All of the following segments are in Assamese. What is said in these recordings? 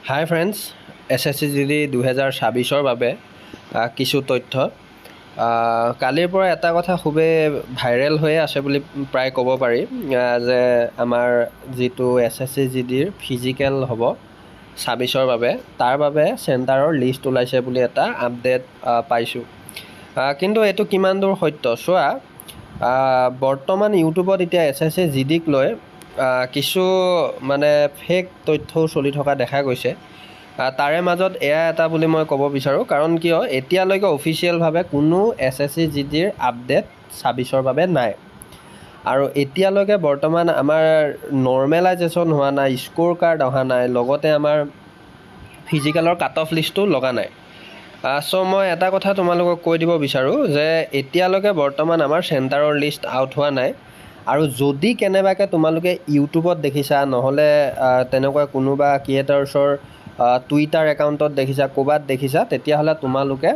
হাই ফ্ৰেণ্ডছ, SSC GD 2026-ৰ বাবে কিছু তথ্য। কালিৰ পৰা এটা কথা খুবেই ভাইৰেল হৈ আছে বুলি প্ৰায় ক'ব পাৰি যে আমাৰ যিটো SSC GDৰ ফিজিকেল হ'ব 26-ৰ বাবে, তাৰ বাবে চেণ্টাৰৰ লিষ্ট ওলাইছে বুলি এটা আপডেট পাইছোঁ। কিন্তু এইটো কিমান দূৰ সত্য চোৱা, বৰ্তমান ইউটিউবত এতিয়া SSC GDক লৈ কিছু মানে ফেক তথ্যও চলি থকা দেখা গৈছে। তাৰে মাজত এয়া এটা বুলি মই ক'ব বিচাৰোঁ, কাৰণ কিয় এতিয়ালৈকে অফিচিয়েলভাৱে কোনো SSC GDৰ আপডেট 26-ৰ বাবে নাই। আৰু এতিয়ালৈকে বৰ্তমান আমাৰ নৰ্মেলাইজেশ্যন হোৱা নাই, স্ক'ৰ কাৰ্ড অহা নাই, লগতে আমাৰ ফিজিকেলৰ কাট অফ লিষ্টো লগা নাই। চ' মই এটা কথা তোমালোকক কৈ দিব বিচাৰোঁ যে এতিয়ালৈকে বৰ্তমান আমাৰ চেণ্টাৰৰ লিষ্ট আউট হোৱা নাই। আৰু যদি কেনেবাকৈ তোমালোকে ইউটিউবত দেখিছা, নহ'লে তেনেকুৱা কোনোবা ক্ৰিয়েটাৰ্ছৰ টুইটাৰ একাউণ্টত দেখিছা, ক'ৰবাত দেখিছা, তেতিয়াহ'লে তোমালোকে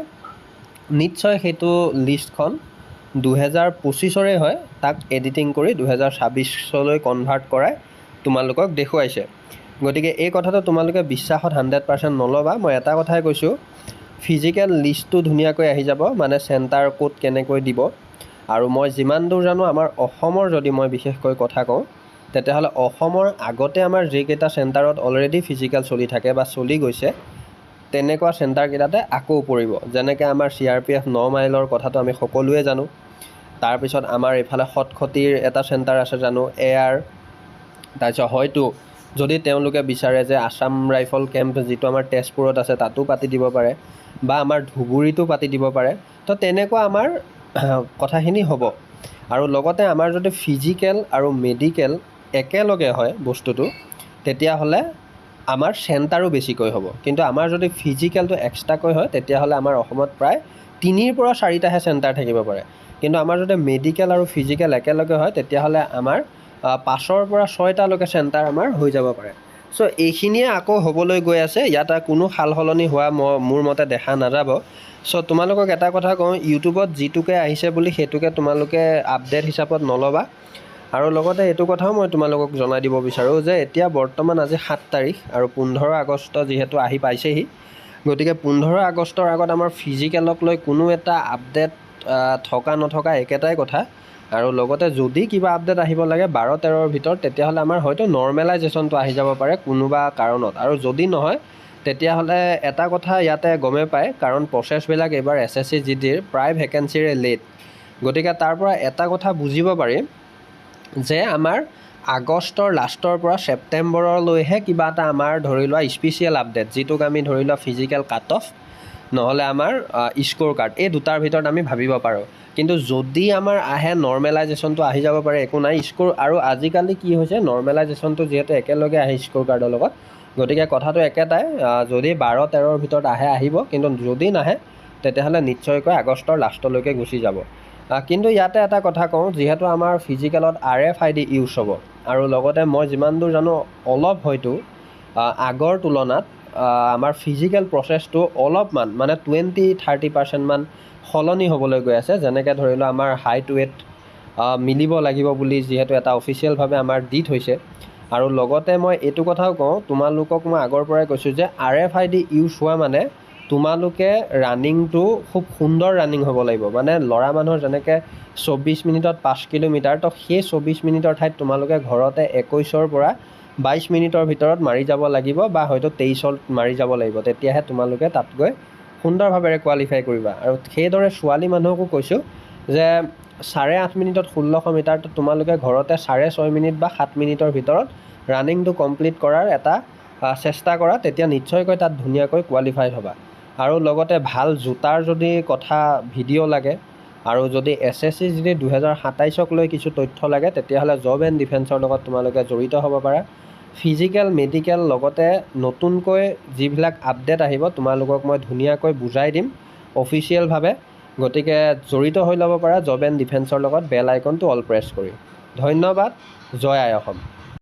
নিশ্চয় সেইটো লিষ্টখন 2025-ৰে হয়, তাক এডিটিং কৰি 2026-লৈ কনভাৰ্ট কৰাই তোমালোকক দেখুৱাইছে। গতিকে এই কথাটো তোমালোকে বিশ্বাসত 100% নল'বা। মই এটা কথাই কৈছোঁ, ফিজিকেল লিষ্টটো ধুনীয়াকৈ আহি যাব, মানে চেণ্টাৰ ক'ত কেনেকৈ দিব। আৰু মই যিমান দূৰ জানো, আমাৰ অসমৰ যদি মই বিশেষকৈ কথা কওঁ, তেতিয়াহ'লে অসমৰ আগতে আমাৰ যিকেইটা চেণ্টাৰত অলৰেডি ফিজিকেল চলি থাকে বা চলি গৈছে, তেনেকুৱা চেণ্টাৰকেইটাতে আকৌ পৰিব। যেনেকৈ আমাৰ CRPF 9 মাইলৰ কথাটো আমি সকলোৱে জানো। তাৰপিছত আমাৰ এইফালে খটখটিৰ এটা চেণ্টাৰ আছে জানো, এয়াৰ। তাৰপিছত হয়তো যদি তেওঁলোকে বিচাৰে যে আছাম ৰাইফল কেম্প যিটো আমাৰ তেজপুৰত আছে তাতো পাতি দিব পাৰে, বা আমাৰ ধুবুৰীতো পাতি দিব পাৰে। তো তেনেকুৱা আমাৰ কথাখিনি হ'ব। আৰু লগতে আমাৰ যদি ফিজিকেল আৰু মেডিকেল একেলগে হয় বস্তুটো, তেতিয়াহ'লে আমাৰ চেণ্টাৰো বেছিকৈ হ'ব। কিন্তু আমাৰ যদি ফিজিকেলটো এক্সট্ৰাকৈ হয়, তেতিয়াহ'লে আমাৰ অসমত প্ৰায় 3ৰ পৰা 4টাহে চেণ্টাৰ থাকিব পাৰে। কিন্তু আমাৰ যদি মেডিকেল আৰু ফিজিকেল একেলগে হয়, তেতিয়াহ'লে আমাৰ 5ৰ পৰা 6টালৈকে চেণ্টাৰ আমাৰ হৈ যাব পাৰে। চ' এইখিনিয়ে আকৌ হ'বলৈ গৈ আছে। ইয়াত কোনো সাল সলনি হোৱা মোৰ মতে দেখা নাযাব। চ' তোমালোকক এটা কথা কওঁ, ইউটিউবত যিটোকে আহিছে বুলি সেইটোকে তোমালোকে আপডেট হিচাপত নল'বা। আৰু লগতে এইটো কথাও মই তোমালোকক জনাই দিব বিচাৰোঁ যে এতিয়া বৰ্তমান আজি 7 তাৰিখ আৰু 15 আগষ্ট যিহেতু আহি পাইছেহি, গতিকে 15 আগষ্টৰ আগত আমাৰ ফিজিকেলক লৈ কোনো এটা আপডেট থকা নথকা একেটাই কথা। আৰু লগতে যদি কিবা আপডেট আহিব লাগে 12-13ৰ ভিতৰত, তেতিয়াহ'লে আমাৰ হয়তো নৰ্মেলাইজেশ্যনটো আহি যাব পাৰে কোনোবা কাৰণত। আৰু যদি নহয়, তেতিয়াহ'লে এটা কথা ইয়াতে গমেই পায়, কাৰণ প্ৰচেছবিলাক এইবাৰ SSC GDৰ প্ৰায় ভেকেঞ্চিৰে লেট। গতিকে তাৰ পৰা এটা কথা বুজিব পাৰি যে আমাৰ আগষ্টৰ লাষ্টৰ পৰা ছেপ্টেম্বৰলৈহে কিবা এটা আমাৰ ধৰি লোৱা স্পেচিয়েল আপডেট, যিটোক আমি ধৰি লোৱা ফিজিকেল কাট অফ, নহ'লে আমাৰ স্ক'ৰ কাৰ্ড, এই দুটাৰ ভিতৰত আমি ভাবিব পাৰোঁ। কিন্তু যদি আমাৰ আহে নৰ্মেলাইজেশ্যনটো আহি যাব পাৰে, একো নাই। স্ক'ৰ আৰু আজিকালি কি হৈছে, নৰ্মেলাইজেশ্যনটো যিহেতু একেলগে আহে স্ক'ৰ কাৰ্ডৰ লগত, গতিকে কথাটো একেটাই। যদি 12-13ৰ ভিতৰত আহিব, কিন্তু যদি নাহে তেতিয়াহ'লে নিশ্চয়কৈ আগষ্টৰ লাষ্টলৈকে গুচি যাব। কিন্তু ইয়াতে এটা কথা কওঁ, যিহেতু আমাৰ ফিজিকেলত RFID ইউজ হ'ব, আৰু লগতে মই যিমান দূৰ জানো অলপ হয়তো আগৰ তুলনাত আমাৰ ফিজিকেল প্ৰচেছটো অলপমান মানে 20-30% মান সলনি হ'বলৈ গৈ আছে। যেনেকৈ ধৰি লোৱা আমাৰ হাইট ৱেট মিলিব লাগিব বুলি যিহেতু এটা অফিচিয়েলভাৱে আমাৰ দি থৈছে। আৰু লগতে মই এইটো কথাও কওঁ, তোমালোকক মই আগৰ পৰাই কৈছোঁ যে RFID ইউজ হোৱা মানে তোমালোকে ৰানিংটো খুব সুন্দৰ ৰানিং হ'ব লাগিব। মানে ল'ৰা মানুহৰ যেনেকৈ 24 মিনিটত 5 কিলোমিটাৰ, তো সেই 24 মিনিটৰ ঠাইত তোমালোকে ঘৰতে 21ৰ পৰা 22 মিনিটৰ ভিতৰত মাৰি যাব লাগিব, বা হয়তো 23ত মাৰি যাব লাগিব। তেতিয়াহে তোমালোকে তাত গৈ সুন্দৰভাৱে কোৱালিফাই কৰিবা। আৰু সেইদৰে ছোৱালী মানুহকো কৈছোঁ যে 8.5 মিনিটত 1600 মিটাৰ, তোমালোকে ঘৰতে 6.5 মিনিট বা 7 মিনিটৰ ভিতৰত ৰানিংটো কমপ্লিট কৰাৰ এটা চেষ্টা কৰা, তেতিয়া নিশ্চয়কৈ তাত ধুনীয়াকৈ কোৱালিফাইড হ'বা। আৰু লগতে ভাল জোতাৰ যদি কথা ভিডিঅ' লাগে, আৰু যদি SSC GD 2027-ক লৈ কিছু তথ্য লাগে, তেতিয়াহ'লে জব এণ্ড ডিফেন্সৰ লগত তোমালোকে জড়িত হ'ব পাৰা। ফিজিকেল, মেডিকেল, লগতে নতুনকৈ যিবিলাক আপডেট আহিব তোমালোকক মই ধুনীয়াকৈ বুজাই দিম অফিচিয়েলভাৱে। গতিকে জড়িত হৈ ল'ব পাৰা জব এণ্ড ডিফেন্সৰ লগত, বেল আইকনটো অল প্ৰেছ কৰি। ধন্যবাদ। জয় আই অসম।